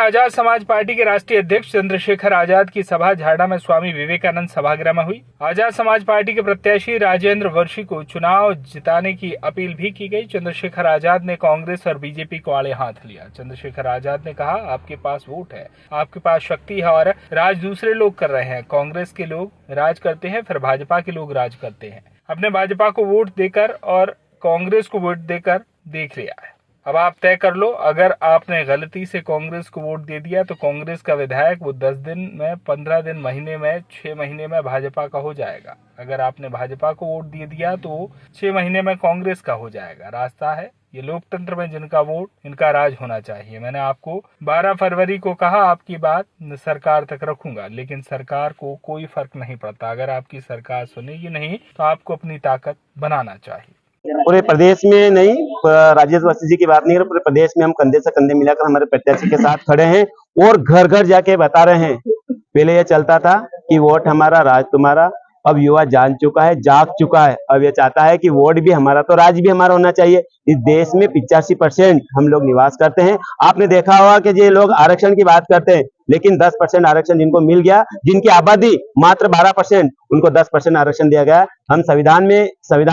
Azad Samaj party के राष्ट्रीय अध्यक्ष चंद्रशेखर आजाद की सभा झारड़ा में स्वामी विवेकानंद सभागृह में हुई। आजाद समाज पार्टी के प्रत्याशी राजेंद्र वर्षी को चुनाव जिताने की अपील भी की गई। चंद्रशेखर आजाद ने कांग्रेस और बीजेपी को आड़े हाथ लिया। चंद्रशेखर आजाद ने कहा, आपके पास वोट है, आपके पास शक्ति है और राज दूसरे लोग कर रहे हैं। कांग्रेस के लोग राज करते हैं, फिर भाजपा के लोग राज करते हैं। अपने भाजपा को वोट देकर और कांग्रेस को वोट देकर देख लिया है। अब आप तय कर लो, अगर आपने गलती से कांग्रेस को वोट दे दिया तो कांग्रेस का विधायक वो 10 दिन में, 15 दिन, महीने में, 6 महीने में भाजपा का हो जाएगा। अगर आपने भाजपा को वोट दे दिया तो 6 महीने में कांग्रेस का हो जाएगा। रास्ता है ये, लोकतंत्र में जिनका वोट, इनका राज होना चाहिए। मैंने आपको 12 फरवरी को कहा, आपकी बात सरकार तक रखूंगा, लेकिन सरकार को कोई फर्क नहीं पड़ता। अगर आपकी सरकार सुनेगी नहीं तो आपको अपनी ताकत बनाना चाहिए। पूरे प्रदेश में नहीं, राजेश वसी जी की बात नहीं है, पूरे प्रदेश में हम कंधे से कंधे मिलाकर हमारे प्रत्याशी के साथ खड़े हैं और घर घर जाके बता रहे हैं। पहले ये चलता था कि वोट हमारा राज तुम्हारा, अब युवा जान चुका है, जाग चुका है। अब ये चाहता है कि वोट भी हमारा तो राज भी हमारा होना चाहिए। इस देश में 85% हम लोग निवास करते हैं। आपने देखा होगा कि ये लोग आरक्षण की बात करते हैं, लेकिन 10% आरक्षण जिनको मिल गया, जिनकी आबादी मात्र 12%, उनको 10% आरक्षण दिया गया। हम संविधान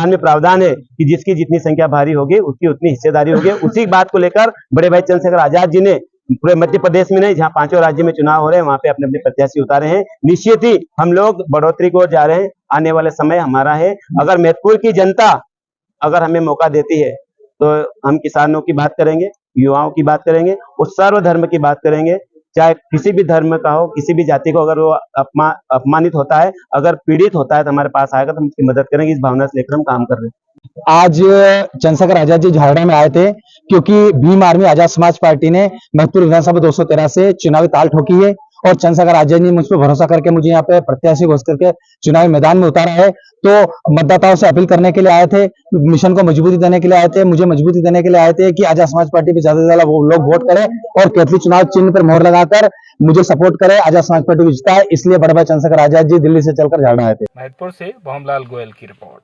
में प्रावधान है कि जिसकी जितनी संख्या भारी होगी उसकी उतनी हिस्सेदारी होगी। उसी बात को लेकर बड़े भाई चंद्रशेखर आजाद जी ने पूरे मध्य प्रदेश में नहीं, जहां 5 राज्य में चुनाव हो रहे हैं, वहां पे अपने अपने प्रत्याशी उतारे हैं। निश्चित ही हम लोग बढ़ोतरी को जा रहे हैं। आने वाले समय हमारा है। अगर महत्वपूर्ण की जनता अगर हमें मौका देती है तो हम किसानों की बात करेंगे, युवाओं की बात करेंगे और सर्वधर्म की बात करेंगे। चाहे किसी भी धर्म का हो, किसी भी जाति को, अगर वो अपमानित होता है, अगर पीड़ित होता है तो हमारे पास आएगा तो हम उसकी मदद करेंगे। इस भावना से लेकर हम काम कर रहे हैं। आज चंद्रशेखर आजाद जी झारड़ा में आए थे क्योंकि भीम आर्मी आजाद समाज पार्टी ने महतपुर विधानसभा 213 से चुनावी ताल ठोकी है और चंद्रशेखर आजाद जी मुझ पर भरोसा करके मुझे यहाँ पे प्रत्याशी घोषित करके चुनावी मैदान में उतारा है। तो मतदाताओं से अपील करने के लिए आए थे, मिशन को मजबूती देने के लिए आए थे, मुझे मजबूती देने के लिए आए थे कि आजाद समाज पार्टी पे ज्यादा से ज्यादा लोग वोट करें और केतली चुनाव चिन्ह पर मोहर लगाकर मुझे सपोर्ट करें, आजाद समाज पार्टी को जिताए। इसलिए बड़े भाई चंद्रशेखर आजाद जी दिल्ली से चलकर झारड़ा आए थे। महतपुर से भवनलाल गोयल की रिपोर्ट।